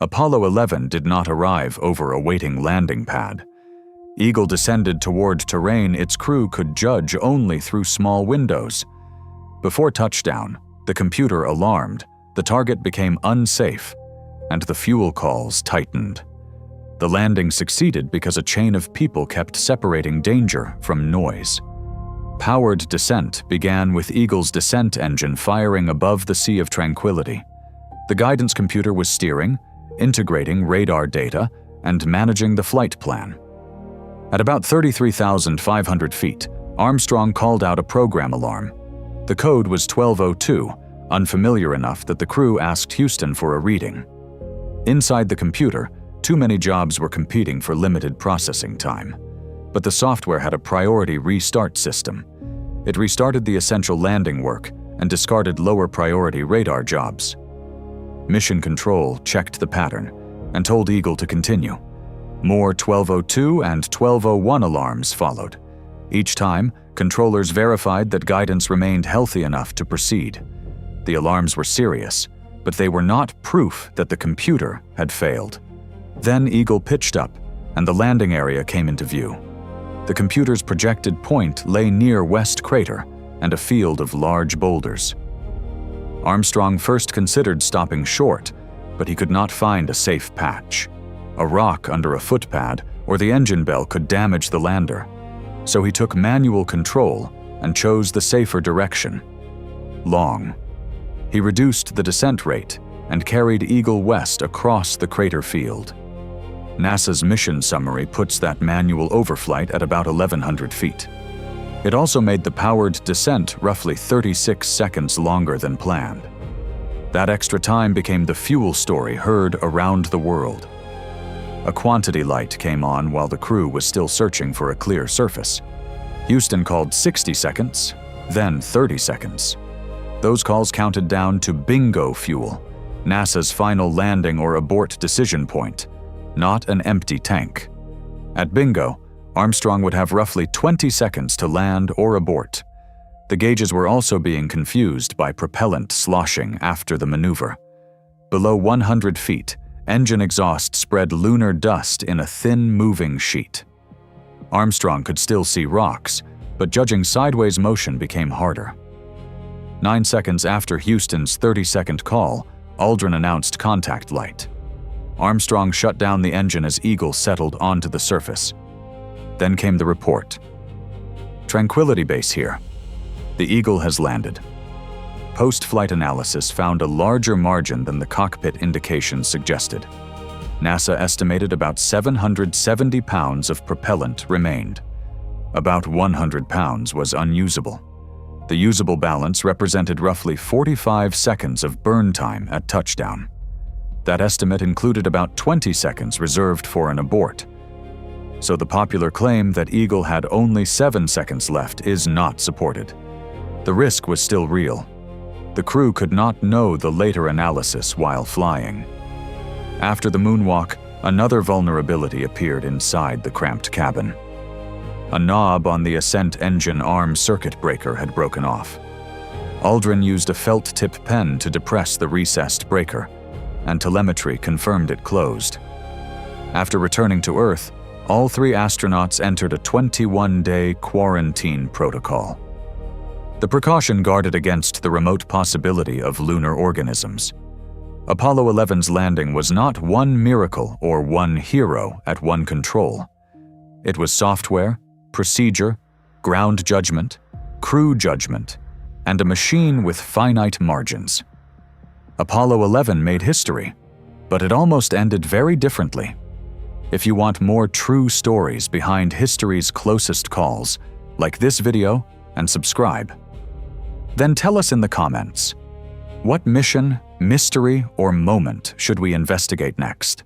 Apollo 11 did not arrive over a waiting landing pad. Eagle descended toward terrain its crew could judge only through small windows. Before touchdown, the computer alarmed, the target became unsafe, and the fuel calls tightened. The landing succeeded because a chain of people kept separating danger from noise. Powered descent began with Eagle's descent engine firing above the Sea of Tranquility. The guidance computer was steering, integrating radar data, and managing the flight plan. At about 33,500 feet, Armstrong called out a program alarm. The code was 1202, unfamiliar enough that the crew asked Houston for a reading. Inside the computer, too many jobs were competing for limited processing time. But the software had a priority restart system. It restarted the essential landing work and discarded lower priority radar jobs. Mission Control checked the pattern and told Eagle to continue. More 1202 and 1201 alarms followed. Each time, controllers verified that guidance remained healthy enough to proceed. The alarms were serious, but they were not proof that the computer had failed. Then Eagle pitched up, and the landing area came into view. The computer's projected point lay near West Crater and a field of large boulders. Armstrong first considered stopping short, but he could not find a safe patch. A rock under a footpad or the engine bell could damage the lander, so he took manual control and chose the safer direction. Long. He reduced the descent rate and carried Eagle west across the crater field. NASA's mission summary puts that manual overflight at about 1,100 feet. It also made the powered descent roughly 36 seconds longer than planned. That extra time became the fuel story heard around the world. A quantity light came on while the crew was still searching for a clear surface. Houston called 60 seconds, then 30 seconds. Those calls counted down to bingo fuel, NASA's final landing or abort decision point, not an empty tank. At bingo, Armstrong would have roughly 20 seconds to land or abort. The gauges were also being confused by propellant sloshing after the maneuver. Below 100 feet, engine exhaust spread lunar dust in a thin moving sheet. Armstrong could still see rocks, but judging sideways motion became harder. 9 seconds after Houston's 30-second call, Aldrin announced contact light. Armstrong shut down the engine as Eagle settled onto the surface. Then came the report. Tranquility Base here. The Eagle has landed. Post-flight analysis found a larger margin than the cockpit indications suggested. NASA estimated about 770 pounds of propellant remained. About 100 pounds was unusable. The usable balance represented roughly 45 seconds of burn time at touchdown. That estimate included about 20 seconds reserved for an abort. So the popular claim that Eagle had only 7 seconds left is not supported. The risk was still real. The crew could not know the later analysis while flying. After the moonwalk, another vulnerability appeared inside the cramped cabin. A knob on the ascent engine arm circuit breaker had broken off. Aldrin used a felt-tip pen to depress the recessed breaker, and telemetry confirmed it closed. After returning to Earth, all 3 astronauts entered a 21-day quarantine protocol. The precaution guarded against the remote possibility of lunar organisms. Apollo 11's landing was not one miracle or one hero at one control. It was software, procedure, ground judgment, crew judgment, and a machine with finite margins. Apollo 11 made history, but it almost ended very differently. If you want more true stories behind history's closest calls, like this video and subscribe. Then tell us in the comments, what mission, mystery, or moment should we investigate next?